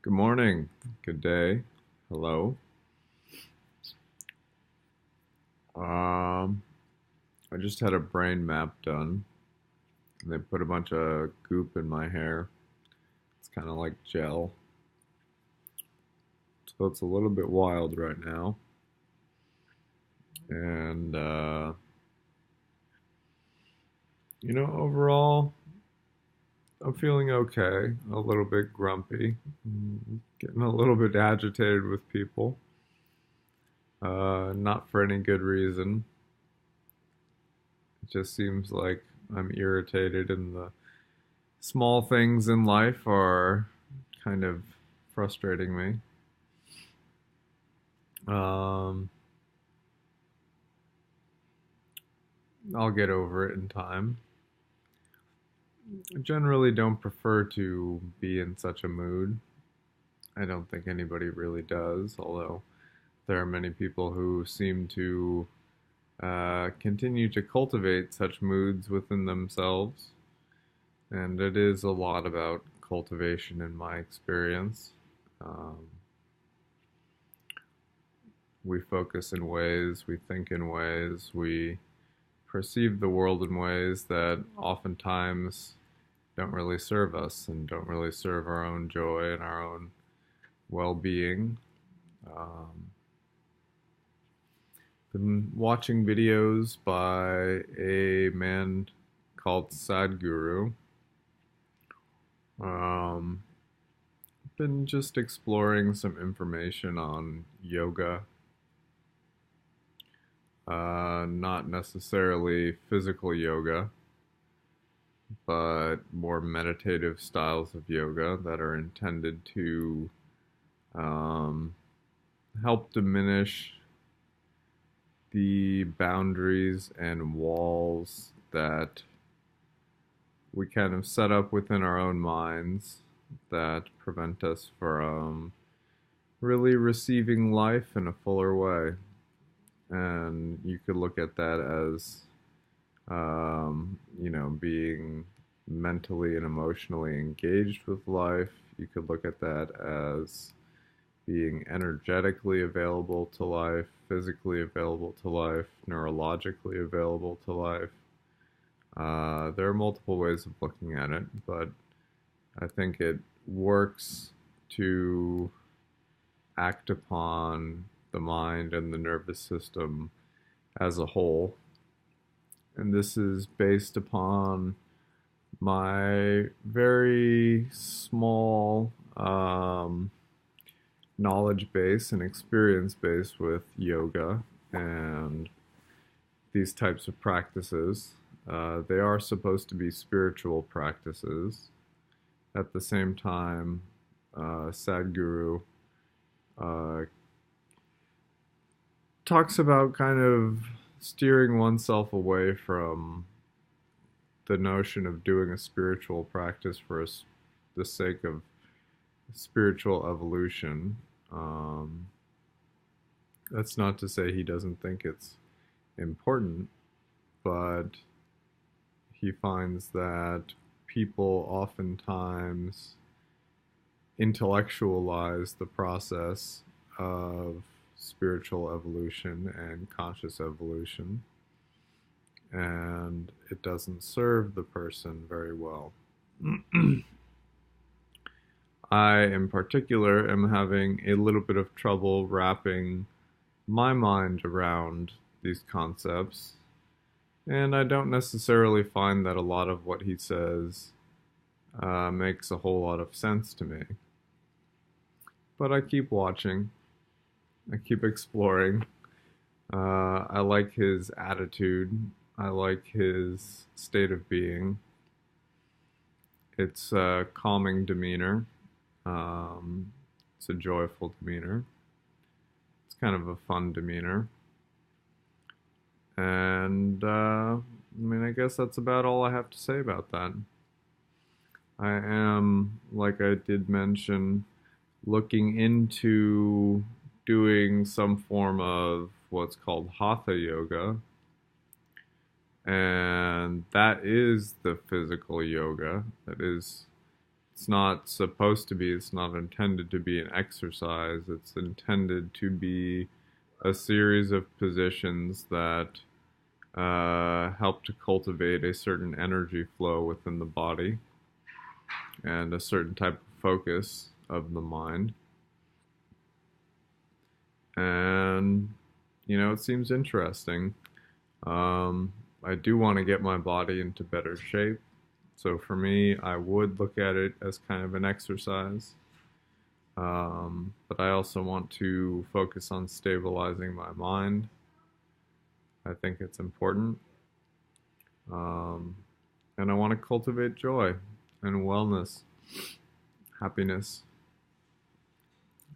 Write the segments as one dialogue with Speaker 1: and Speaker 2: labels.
Speaker 1: Good morning, good day, hello. Um, I just had a brain map done. They put a bunch of goop in my hair. It's kind of like gel. So it's a little bit wild right now. And, overall, I'm feeling okay. A little bit grumpy. Getting a little bit agitated with people. Not for any good reason. It just seems like I'm irritated and the small things in life are kind of frustrating me. Um, I'll get over it in time. I generally don't prefer to be in such a mood. I don't think anybody really does, although there are many people who seem to continue to cultivate such moods within themselves. And it is a lot about cultivation in my experience. Um, we focus in ways, we think in ways, we perceive the world in ways that oftentimes don't really serve us and don't really serve our own joy and our own well-being. Um, been watching videos by a man called Sadhguru. Um, been just exploring some information on yoga. Not necessarily physical yoga, but more meditative styles of yoga that are intended to um, help diminish the boundaries and walls that we kind of set up within our own minds that prevent us from really receiving life in a fuller way. And you could look at that as, being mentally and emotionally engaged with life. You could look at that as being energetically available to life, physically available to life, neurologically available to life. There are multiple ways of looking at it, but I think it works to act upon the mind and the nervous system as a whole. And this is based upon my very small knowledge base and experience base with yoga and these types of practices. They are supposed to be spiritual practices. At the same time, Sadhguru uh, talks about kind of steering oneself away from the notion of doing a spiritual practice for the sake of spiritual evolution. That's not to say he doesn't think it's important, but he finds that people oftentimes intellectualize the process of spiritual evolution and conscious evolution, and it doesn't serve the person very well. I, in particular, am having a little bit of trouble wrapping my mind around these concepts, and I don't necessarily find that a lot of what he says makes a whole lot of sense to me. But I keep watching, I keep exploring. I like his attitude, I like his state of being. It's a calming demeanor. It's a joyful demeanor. It's kind of a fun demeanor. And, I guess that's about all I have to say about that. I am, like I did mention, looking into doing some form of what's called hatha yoga. And that is the physical yoga. That is It's not supposed to be, it's not intended to be an exercise. It's intended to be a series of positions that help to cultivate a certain energy flow within the body and a certain type of focus of the mind. And, it seems interesting. I do want to get my body into better shape. So for me, I would look at it as kind of an exercise. But I also want to focus on stabilizing my mind. I think it's important. And I want to cultivate joy and wellness, happiness.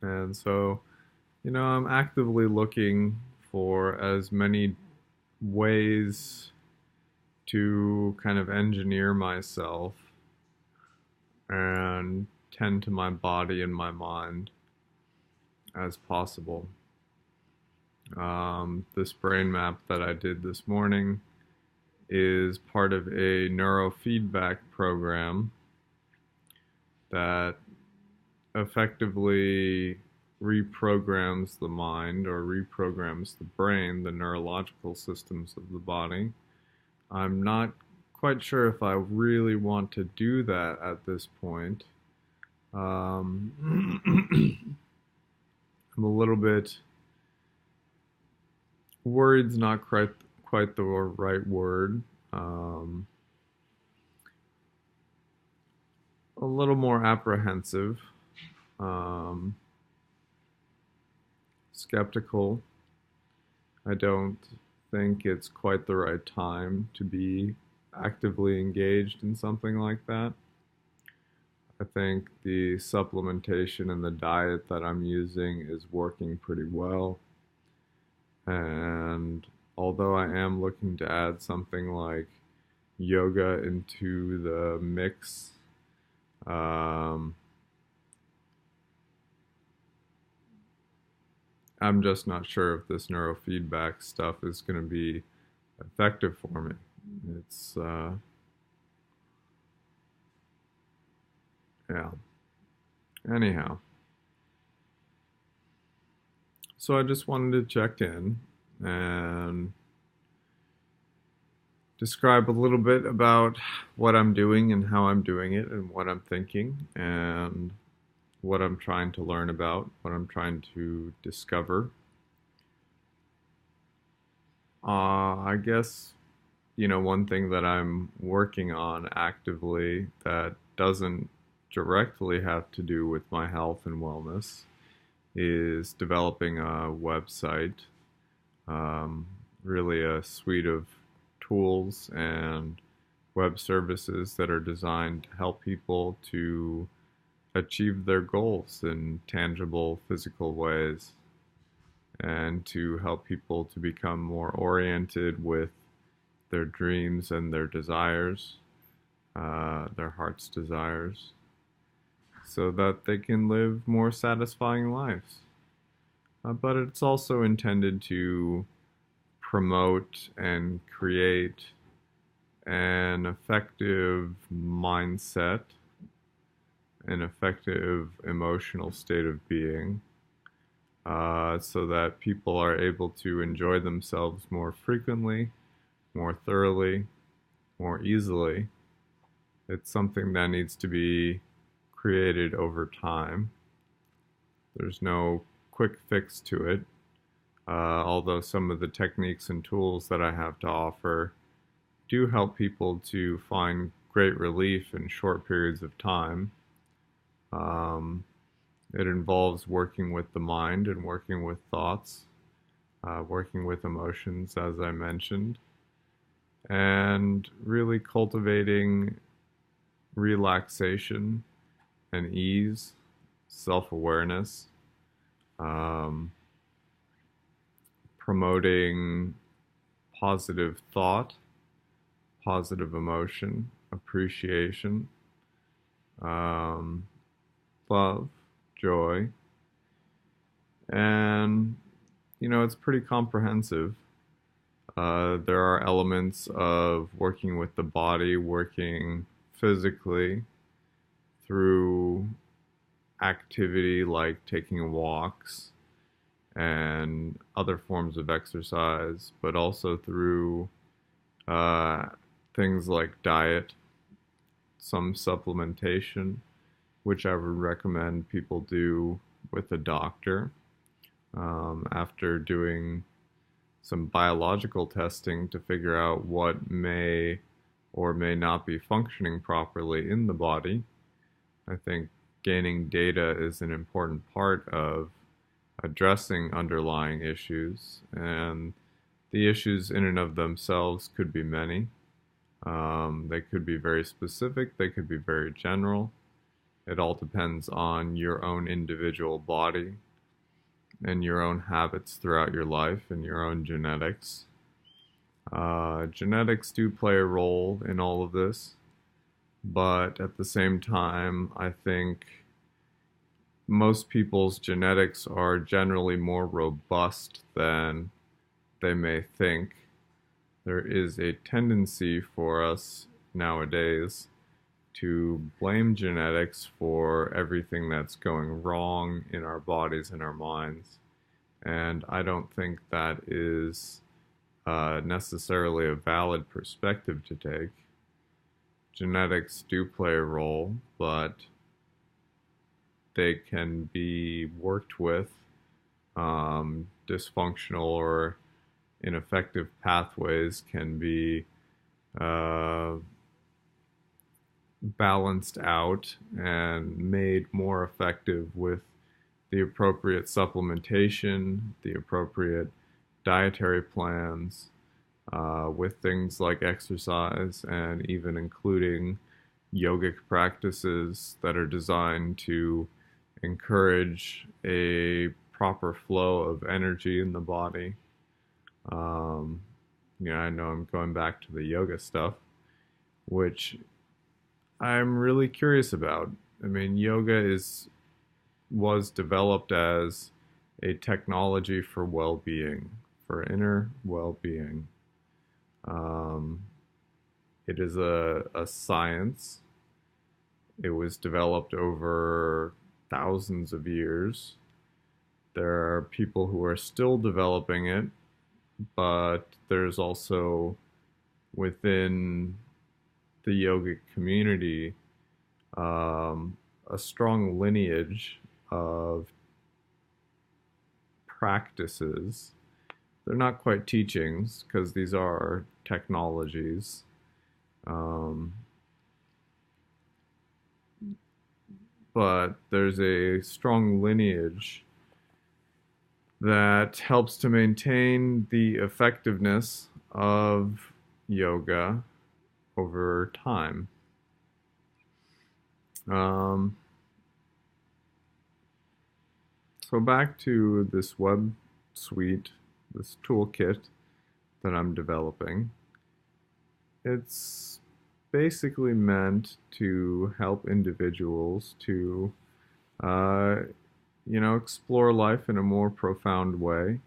Speaker 1: And so, I'm actively looking for as many ways to kind of engineer myself and tend to my body and my mind as possible. This brain map that I did this morning is part of a neurofeedback program that effectively reprograms the mind or reprograms the brain, the neurological systems of the body. I'm not quite sure if I really want to do that at this point. I'm a little bit worried's not quite the right word. A little more apprehensive, skeptical. I don't think it's quite the right time to be actively engaged in something like that. I think the supplementation and the diet that I'm using is working pretty well. And although I am looking to add something like yoga into the mix, I'm just not sure if this neurofeedback stuff is going to be effective for me. It's, yeah. Anyhow. So I just wanted to check in and describe a little bit about what I'm doing and how I'm doing it and what I'm thinking and what I'm trying to learn about, what I'm trying to discover. I guess, one thing that I'm working on actively that doesn't directly have to do with my health and wellness is developing a website, really a suite of tools and web services that are designed to help people to achieve their goals in tangible physical ways and to help people to become more oriented with their dreams and their desires, their heart's desires, so that they can live more satisfying lives. But it's also intended to promote and create an effective mindset, an effective emotional state of being, so that people are able to enjoy themselves more frequently, more thoroughly, more easily. It's something that needs to be created over time. There's no quick fix to it, although some of the techniques and tools that I have to offer do help people to find great relief in short periods of time. It involves working with the mind and working with thoughts, working with emotions, as I mentioned, and really cultivating relaxation and ease, self-awareness, promoting positive thought, positive emotion, appreciation, love, joy, and it's pretty comprehensive. There are elements of working with the body, working physically through activity like taking walks and other forms of exercise, but also through uh, things like diet, some supplementation, which I would recommend people do with a doctor after doing some biological testing to figure out what may or may not be functioning properly in the body. I think gaining data is an important part of addressing underlying issues, and the issues in and of themselves could be many. They could be very specific, they could be very general. It all depends on your own individual body and your own habits throughout your life and your own genetics. Genetics do play a role in all of this, but at the same time, I think most people's genetics are generally more robust than they may think. There is a tendency for us nowadays to blame genetics for everything that's going wrong in our bodies and our minds. And I don't think that is necessarily a valid perspective to take. Genetics do play a role, but they can be worked with. Dysfunctional or ineffective pathways can be balanced out and made more effective with the appropriate supplementation, the appropriate dietary plans, with things like exercise and even including yogic practices that are designed to encourage a proper flow of energy in the body. I know I'm going back to the yoga stuff, which I'm really curious about. I mean, yoga was developed as a technology for well-being, for inner well-being. It is a science. It was developed over thousands of years. There are people who are still developing it, but there's also within the yogic community a strong lineage of practices. They're not quite teachings because these are technologies. But there's a strong lineage that helps to maintain the effectiveness of yoga over time. So back to this web suite, this toolkit that I'm developing. It's basically meant to help individuals to, explore life in a more profound way,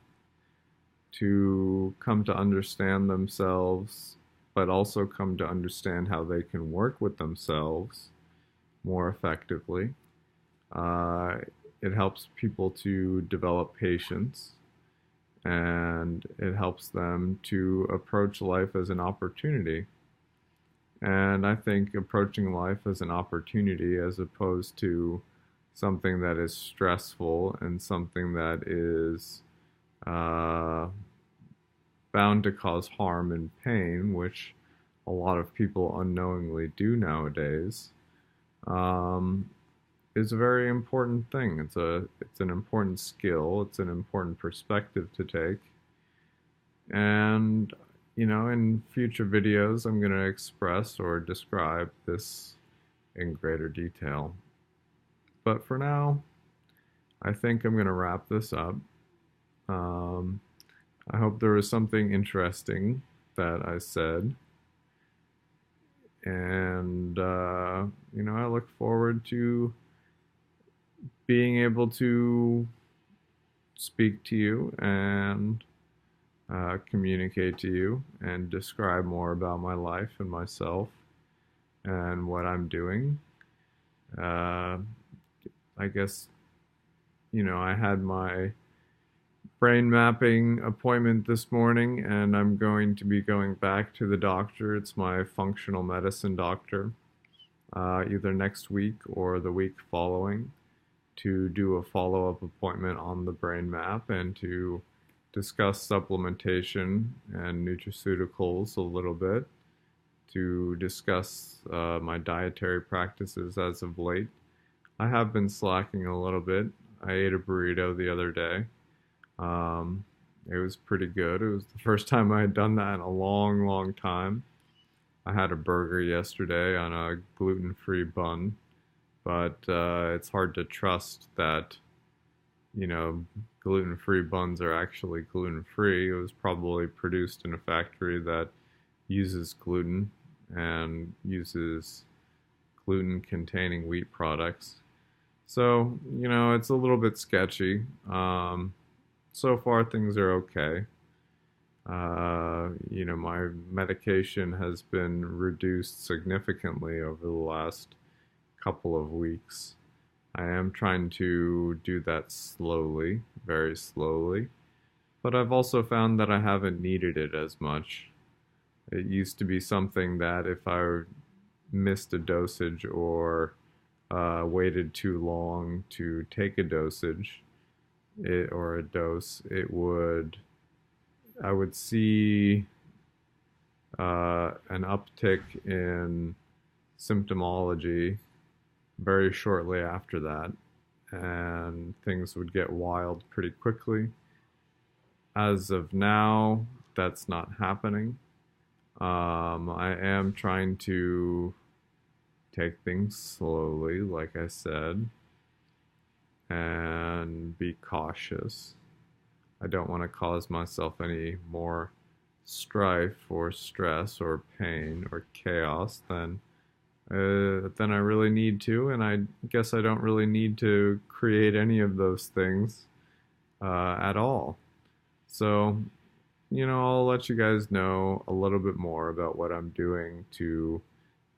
Speaker 1: to come to understand themselves, but also come to understand how they can work with themselves more effectively. It helps people to develop patience, and it helps them to approach life as an opportunity. And I think approaching life as an opportunity as opposed to something that is stressful and something that is bound to cause harm and pain, which a lot of people unknowingly do nowadays, is a very important thing. It's an important skill. It's an important perspective to take. And in future videos, I'm going to express or describe this in greater detail. But for now, I think I'm going to wrap this up. I hope there was something interesting that I said. And, I look forward to being able to speak to you and communicate to you and describe more about my life and myself and what I'm doing. Uh, I guess, I had my brain mapping appointment this morning, and I'm going to be going back to the doctor. It's my functional medicine doctor, either next week or the week following, to do a follow-up appointment on the brain map and to discuss supplementation and nutraceuticals a little bit, to discuss my dietary practices as of late. I have been slacking a little bit. I ate a burrito the other day. Um, it was pretty good. It was the first time I had done that in a long, long time. I had a burger yesterday on a gluten-free bun, but it's hard to trust that, gluten-free buns are actually gluten-free. It was probably produced in a factory that uses gluten and uses gluten-containing wheat products. So, it's a little bit sketchy. So far, things are okay. My medication has been reduced significantly over the last couple of weeks. I am trying to do that slowly, very slowly, but I've also found that I haven't needed it as much. It used to be something that if I missed a dosage or waited too long to take a dosage, or a dose, I would see an uptick in symptomology very shortly after that, and things would get wild pretty quickly. As of now, that's not happening. I am trying to take things slowly, like I said, and be cautious. I don't want to cause myself any more strife or stress or pain or chaos than I really need to, and I guess I don't really need to create any of those things at all. So, I'll let you guys know a little bit more about what I'm doing to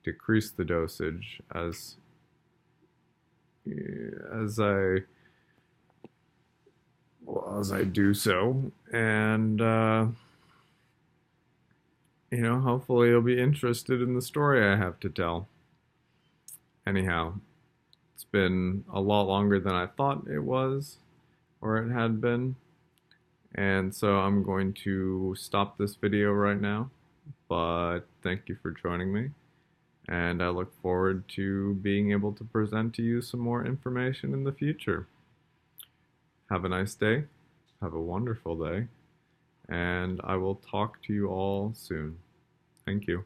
Speaker 1: decrease the dosage as I do so, and hopefully you'll be interested in the story I have to tell. Anyhow, it's been a lot longer than I thought it was, or it had been, and so I'm going to stop this video right now, but thank you for joining me, and I look forward to being able to present to you some more information in the future. Have a nice day, have a wonderful day, and I will talk to you all soon. Thank you.